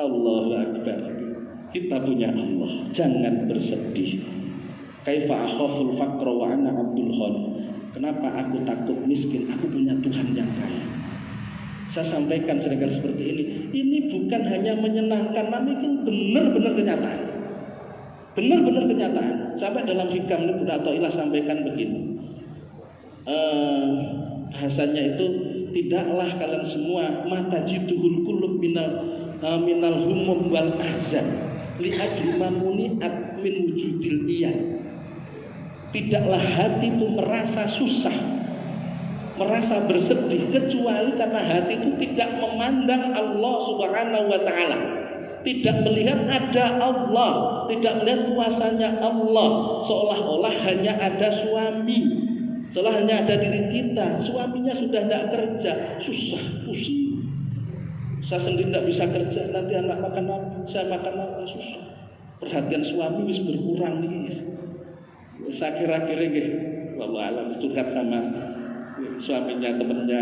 Allahu Akbar. Kita punya Allah, jangan bersedih. Kaifa akhaful faqra wa ana abdul khani. Kenapa aku takut miskin? Aku punya Tuhan yang kaya. Saya sampaikan seringkali seperti ini. Ini bukan hanya menyenangkan, tapi ini benar-benar kenyataan. Benar-benar kenyataan. Sampai dalam hikam ini Bunda Athaillah sampaikan begini. Bahasanya itu, tidaklah kalian semua mata jiduhul kulub minal humum wal ahzan li ajli mamuniat min wujudil iyah. Tidaklah hati itu merasa susah, merasa bersedih, kecuali karena hati itu tidak memandang Allah Subhanahu wa ta'ala, tidak melihat ada Allah, tidak melihat kuasanya Allah, seolah-olah hanya ada suami, seolah hanya ada diri kita. Suaminya sudah tidak kerja, susah, pusing. Saya sendiri tidak bisa kerja, nanti anak makan apa, saya makan apa, susah. Perhatian suami wis berkurang nih. Saya kira-kira gitu, wallah alam curhat sama suaminya temennya.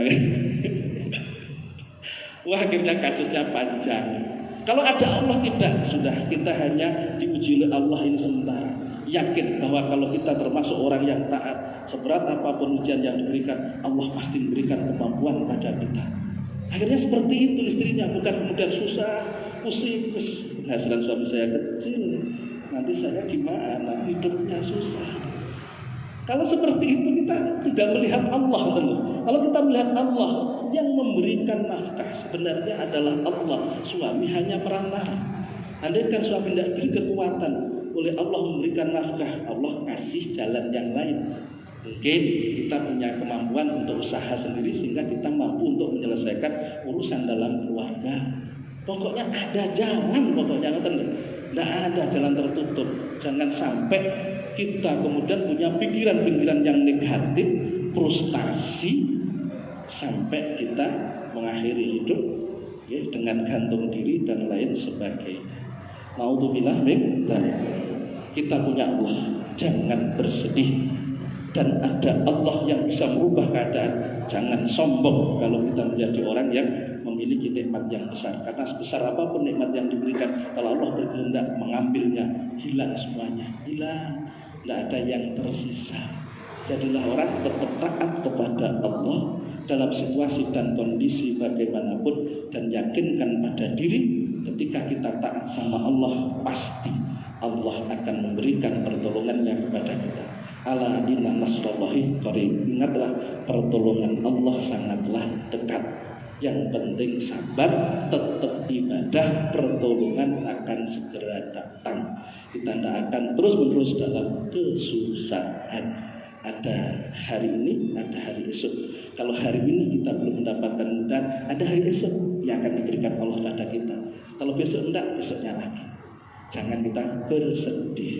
Wah, akhirnya kasusnya panjang. Kalau ada Allah tidak, sudah kita hanya diuji oleh Allah ini sementara. Yakin bahwa kalau kita termasuk orang yang taat, seberat apapun ujian yang diberikan, Allah pasti memberikan kemampuan pada kita. Akhirnya seperti itu istrinya, bukan kemudian susah, pusing, penghasilan suami saya kecil. Nanti saya gimana? Hidupnya susah. Kalau seperti itu kita tidak melihat Allah. Kalau kita melihat Allah yang memberikan nafkah sebenarnya adalah Allah. Suami hanya perantara. Andaikan suami tidak beri kekuatan, oleh Allah memberikan nafkah, Allah kasih jalan yang lain. Mungkin kita punya kemampuan untuk usaha sendiri sehingga kita mampu untuk menyelesaikan urusan dalam keluarga. Pokoknya ada jalan, pokoknya tidak ada jalan tertutup. Jangan sampai kita kemudian punya pikiran-pikiran yang negatif, frustasi, sampai kita mengakhiri hidup ya, dengan gantung diri dan lain sebagainya. Naudzubillah min dzalik. Kita punya Allah, jangan bersedih. Dan ada Allah yang bisa merubah keadaan. Jangan sombong kalau kita menjadi orang yang memiliki nikmat yang besar. Karena sebesar apapun nikmat yang diberikan, kalau Allah berkehendak mengambilnya, hilang semuanya, hilang. Tidak ada yang tersisa. Jadilah orang tetap taat kepada Allah dalam situasi dan kondisi bagaimanapun, dan yakinkan pada diri ketika kita taat sama Allah, pasti Allah akan memberikan pertolongannya kepada kita. Ala inna nasrallahi qarib. Ingatlah, pertolongan Allah sangatlah dekat. Yang penting sabar, tetap ibadah, pertolongan akan segera datang. Kita tidak akan terus-menerus dalam kesusahan. Ada hari ini, ada hari esok. Kalau hari ini kita belum mendapatkan mudahan, ada hari esok yang akan diberikan Allah pada kita. Kalau besok tidak, besoknya lagi. Jangan kita bersedih.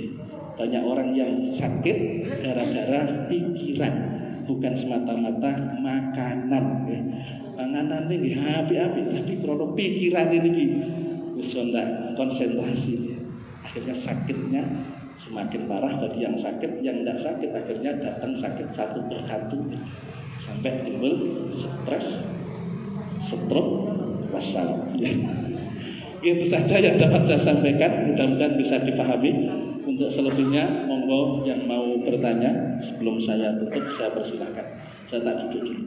Banyak orang yang sakit gara-gara pikiran, bukan semata-mata makanan. Panganan ini api-api, tapi kalau pikiran ini bisa tidak konsentrasi, akhirnya sakitnya semakin parah bagi yang sakit. Yang tidak sakit akhirnya datang sakit satu persatu sampai timbul stres, stroke, wassalam. Itu saja yang dapat saya sampaikan, mudah-mudahan bisa dipahami. Untuk selebihnya, monggo yang mau bertanya sebelum saya tutup, saya persilahkan. Saya tak duduk dulu.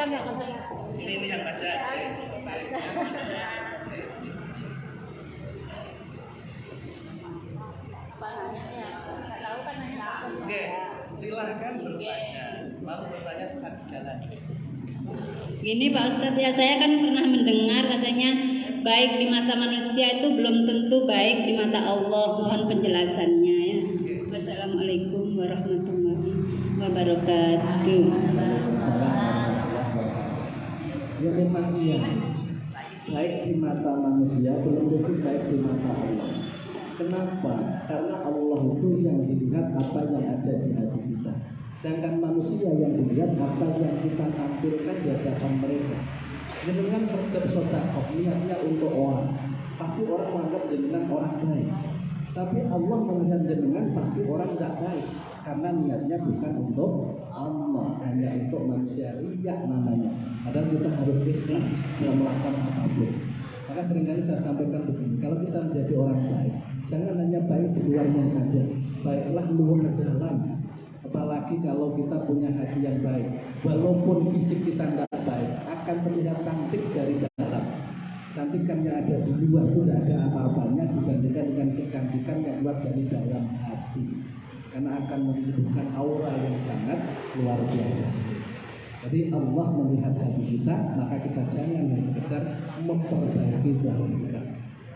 tanya katanya. Ini yang baca. Oke, silahkan bertanya. Mau bertanya satu jalan. Gini Pak Ustadz ya, saya kan pernah mendengar katanya baik di mata manusia itu belum tentu baik di mata Allah. Mohon penjelasannya ya. Wassalamualaikum warahmatullahi wabarakatuh. Ya memang iya, baik di mata manusia belum tentu baik di mata Allah. Kenapa? Karena Allah itu yang dilihat apa yang ada di hati kita, sedangkan manusia yang dilihat apa yang kita tampilkan di hadapan mereka. Dengan bersedekah niatnya untuk orang, pasti orang menganggap jenengan orang baik. Tapi Allah melihat jenengan pasti orang tidak baik, karena niatnya bukan untuk Allah, hanya untuk manusia. Riya namanya. Padahal kita harus ikhlas dalam melakukan apapun. Maka seringkali saya sampaikan begini, kalau kita menjadi orang baik, jangan hanya baik di luarnya saja, baiklah luar dalam. Apalagi kalau kita punya hati yang baik, walaupun fisik kita tidak baik, akan terlihat cantik dari dalam. Kecantikan yang ada di luar itu tidak ada apa-apanya dibandingkan dengan kecantikan yang keluar dari dalam hati, karena akan menunjukkan aura yang sangat luar biasa. Jadi Allah melihat hati kita, maka kita jangan hanya sekedar memperbaiki zahir kita.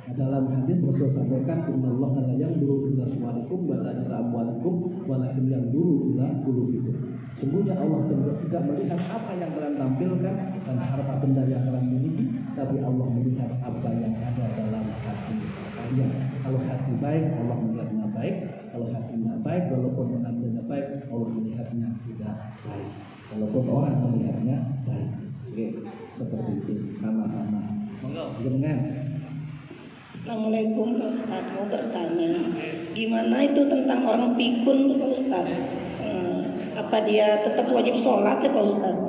Nah, dalam hadis Rasul sampaikan, innallaha la yanzuru ila suwarikum wa la ila amwalikum walakin yanzuru ila qulubikum. Sungguhnya Allah tidak melihat apa yang kalian tampilkan dan harta benda yang kalian miliki, tapi Allah melihat apa yang ada dalam hati kalian. Kalau hati baik, Allah melihatnya baik. Kalau hati tidak baik, walaupun penampilannya baik, Allah melihatnya tidak baik. Walaupun orang melihatnya baik. Oke, seperti itu, sama-sama. Dengan Assalamualaikum Pak Ustadz, mau bertanya gimana itu tentang orang pikun tuh Pak Ustadz? Apa dia tetap wajib sholat ya Pak Ustadz?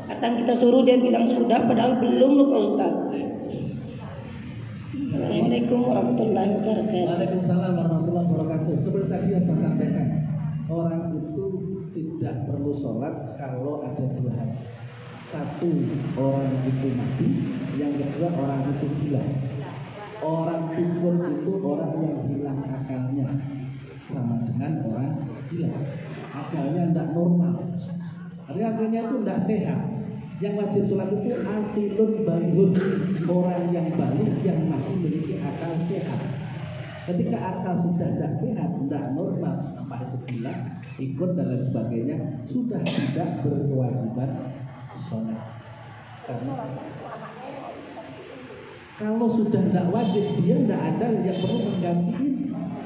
Kadang kita suruh dia bilang sudah padahal belum loh Pak Ustadz. Assalamualaikum warahmatullahi wabarakatuh. Waalaikumsalam warahmatullahi wabarakatuh. Seperti tadi yang saya sampaikan, orang itu tidak perlu sholat kalau ada dua hal. Satu, orang itu mati. Yang kedua, orang itu gila. Orang pikun itu orang yang hilang akalnya, sama dengan orang gila. Akalnya tidak normal. Akalnya itu tidak sehat. Yang wajib sholat itu atilun balihun, orang yang balik yang masih memiliki akal sehat. Ketika akal sudah tidak sehat, tidak normal, apa itu gila, ikut dan lain sebagainya, sudah tidak berkewajiban sholat. Karena kalau sudah tidak wajib, dia tidak ada yang perlu menggantikan,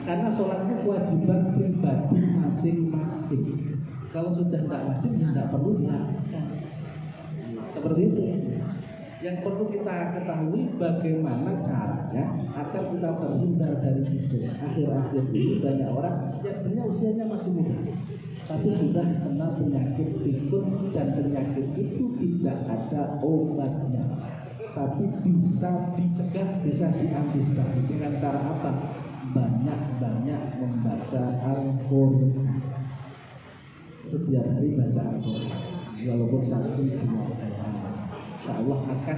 karena sholat itu kewajiban pribadi masing-masing. Kalau sudah tidak wajib, tidak perlu dilakukan. Seperti itu. Yang perlu kita ketahui bagaimana caranya agar kita terhindar dari itu. Akhir-akhir ini banyak orang yang sebenarnya usianya masih muda, tapi sudah kena penyakit pikun, dan penyakit itu tidak ada obatnya, tapi bisa dicegah, bisa diantisipasi dengan cara apa? Banyak-banyak membaca Al-Quran. Setiap hari baca Al-Quran, walaupun satu dua ayat, insya Allah akan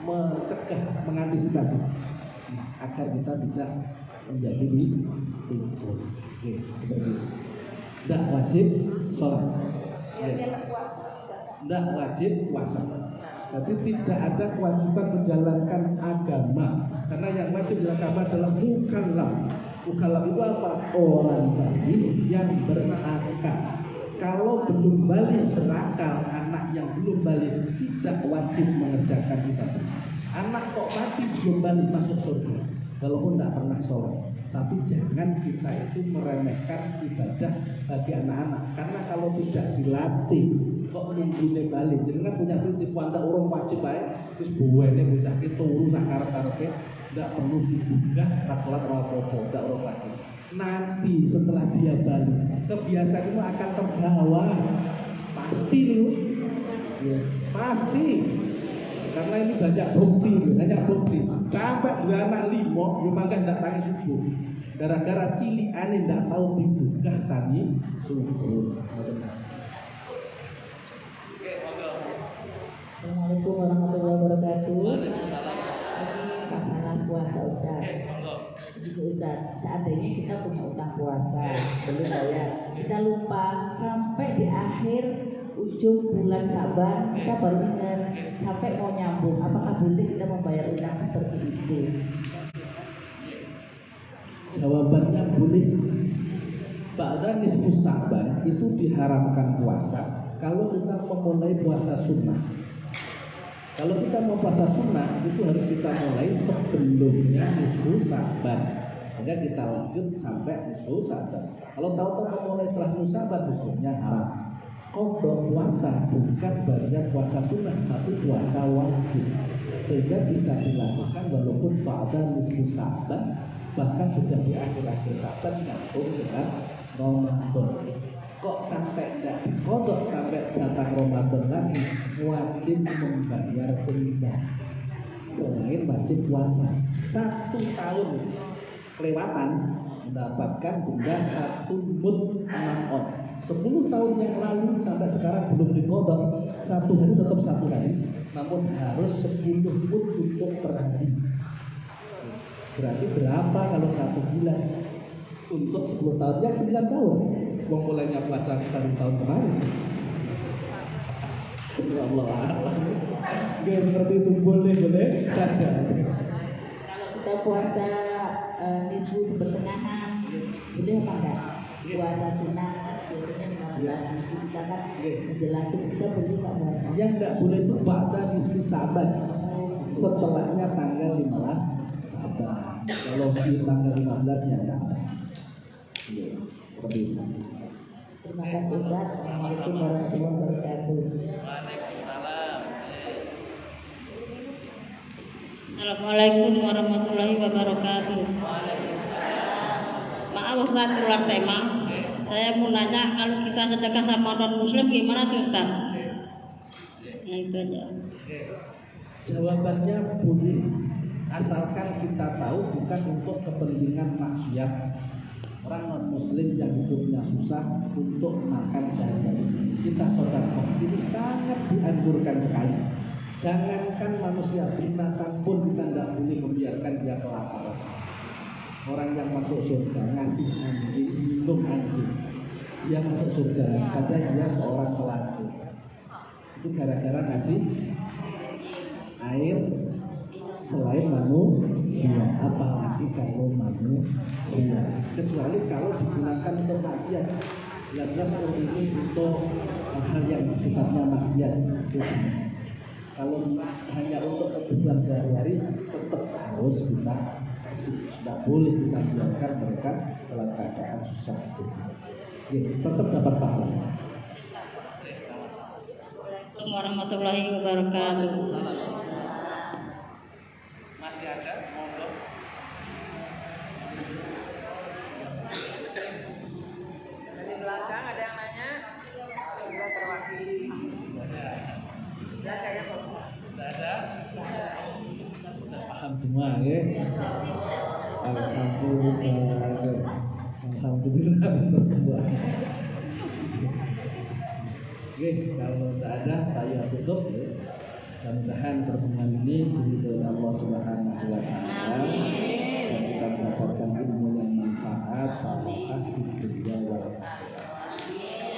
mencegah, mengantisipasi agar kita tidak menjadi pikun. Oke, seperti itu. Tidak wajib sholat, tidak wajib puasa. Jadi tidak ada kewajiban menjalankan agama, karena yang wajib agama adalah mukallaf. Mukallaf itu apa? Orang balik yang berakal. Kalau belum balik berakal, anak yang belum balik tidak wajib mengerjakan ibadah. Anak kok mati belum balik masuk surga, walaupun tidak pernah sholat. Tapi jangan kita itu meremehkan ibadah bagi anak-anak, karena kalau tidak dilatih kok nunggunya balik. Jadi kan punya prinsip wanda orang wajib baik, terus buahnya bocah itu turu sakar-karpe, tidak perlu digugah, rakyat rapopo, tidak orang wajib. Nanti setelah dia balik, kebiasaan itu akan terbawa, pasti nih, ya, pasti. Karena ini banyak bukti. Sampai dua anak limo, memang tidak tangis subuh. Gara-gara cilik aneh tidak tahu dibuka tangis subuh. Assalamualaikum warahmatullahi wabarakatuh. Ini masalah puasa Ustaz. Jadi Ustaz, seandainya kita punya utang puasa, belum bayar, kita lupa sampai di akhir ujung bulan Saban kita baru ingat sampai mau nyambung. Apakah boleh kita membayar utang seperti itu? Jawabannya boleh. Ba'da nisfu Sa'ban itu diharamkan puasa kalau kita memulai puasa sunnah. Kalau kita mau puasa sunnah itu harus kita mulai sebelumnya nisfu Sa'ban, sehingga kita lanjut sampai nisfu Sa'ban. Kalau tahu-tahu memulai setelah nisfu Sa'ban hukumnya haram. Qadha puasa bukan bayar puasa sunnah, tapi puasa wajib, sehingga bisa dilakukan walaupun ba'da nisfu Sa'ban, bahkan sudah di akhir-akhir Sa'ban nyambung dengan Ramadan. Kok sampai tidak dikodok sampai datang Ramadan lagi, wajib membayar denda selain wajib puasa. 1 tahun kelewatan mendapatkan denda 1 mud 6 on. 10 tahun yang lalu sampai sekarang belum dikodok, 1 hari tetap 1 hari, namun harus 10 mud untuk per hari. Berarti berapa kalau 1 bulan? Untuk 10 tahun, ya 9 tahun. Wong mulainya puasa dari tahun kemarin. Ya Allah, gak seperti itu boleh saja. Kalau kita puasa nisfu di pertengahan, boleh apa enggak? Puasa sunnah biasanya 15 nanti kita kan menjelaskan kita boleh nggak puasa? Yang nggak boleh itu ba'da nisfu Sa'ban, setelahnya tanggal 15 Sa'ban. Kalau di tanggal 15-nya ya. Seperti itu. Terima kasih Ustaz. Assalamualaikum warahmatullahi wabarakatuh. Assalamualaikum warahmatullahi wabarakatuh. Maaf Ustaz, keluar tema. Saya mau nanya, kalau kita sedekah sama non muslim gimana tuh Ustaz? Nah itu aja. Jawabannya boleh, asalkan kita tahu bukan untuk kepentingan maksiat. Orang non muslim yang hidupnya susah untuk makan sehari-hari, kita sedekah, ini sangat dianjurkan sekali. Jangankan manusia, binatang pun kita tidak boleh membiarkan dia kelaparan. Orang yang masuk surga ngasih anjing, minum anjing, dia masuk surga, padahal dia seorang pelaku. Itu gara-gara ngasih air selain manusia, apalagi kalau manusia, kecuali kalau digunakan untuk maksiat. Belajar ini untuk hal yang sifatnya maksiat. Kalau hanya untuk kebutuhan sehari-hari, tetap harus kita, tidak boleh kita biarkan mereka dalam keadaan susah. Tetap dapat pahala. Assalamualaikum warahmatullahi wabarakatuh. Masih ada? Monggo. Dari belakang ada yang nanya, sudah terwakili. Sudah kayaknya kok. Sudah ada? Sudah paham semua ya. Alhamdulillah. Alhamdulillah semua. Oke, kalau tidak ada saya tutup ya. Mudah-mudahan pertemuan ini diridhoi Allah Subhanahu wa taala dan kita mendapatkan ilmu yang manfaat, barokah di dunia wal akhirat.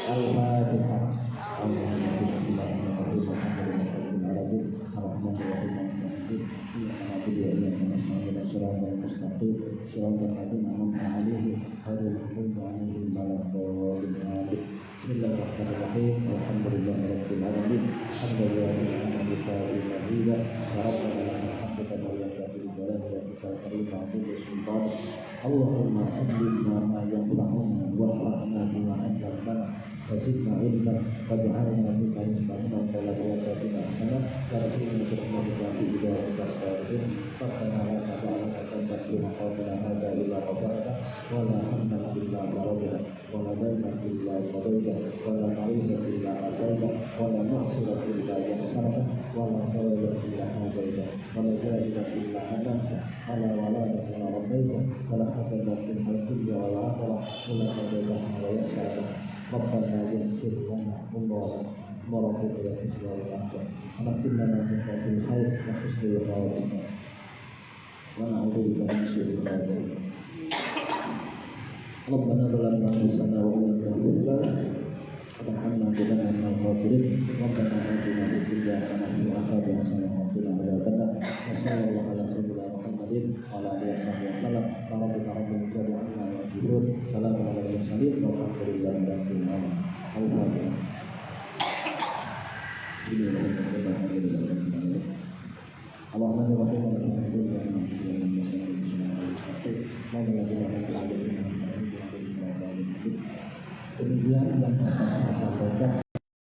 Al-Fatihah. Bismillahirrahmanirrahim. Alhamdulillahirabbil alamin. Allahumma alimna ma yanfa'una warhamna bima 'allamtana وزدنا علما واجعلنا ممن يسمعون القول ويتبعون احسنه وارزقنا برحمتك الى الصالحين ربنا لا تدع لنا ذنبا في مقامنا هذا الا غفرته ولا هما الا فرجته ولا دينا الا قضيته ولا مريضا الا عافيته ولا معصيه الا يسرته ولا خير الا هديته ولا جاهلا الا علمته ولا ولاد الا ربيته ولا حسنه في الدنيا والاخره ولا قضيته ويسرته ربنا يغفر لنا الله warahmatullahi wabarakatuh. Anak lana min fadlil khair wa husnil khatimah. Wa na'udzubika min syurril khatimah. Rabbana zalamna anfusana wa illam taghfir lana wa tarhamna lanakunanna minal khasirin. Rabbana atina fid dunya hasanatan wa fil akhirati hasanatan wa qina adzaban nar. Wassallallahu ala sayyidina Muhammadin wa ala alihi wasallam. Rabbana rabbil izzati amma yasifun. Salamun alal mursalin walhamdulillahi rabbil alamin. Al-Fatihah. Allahumma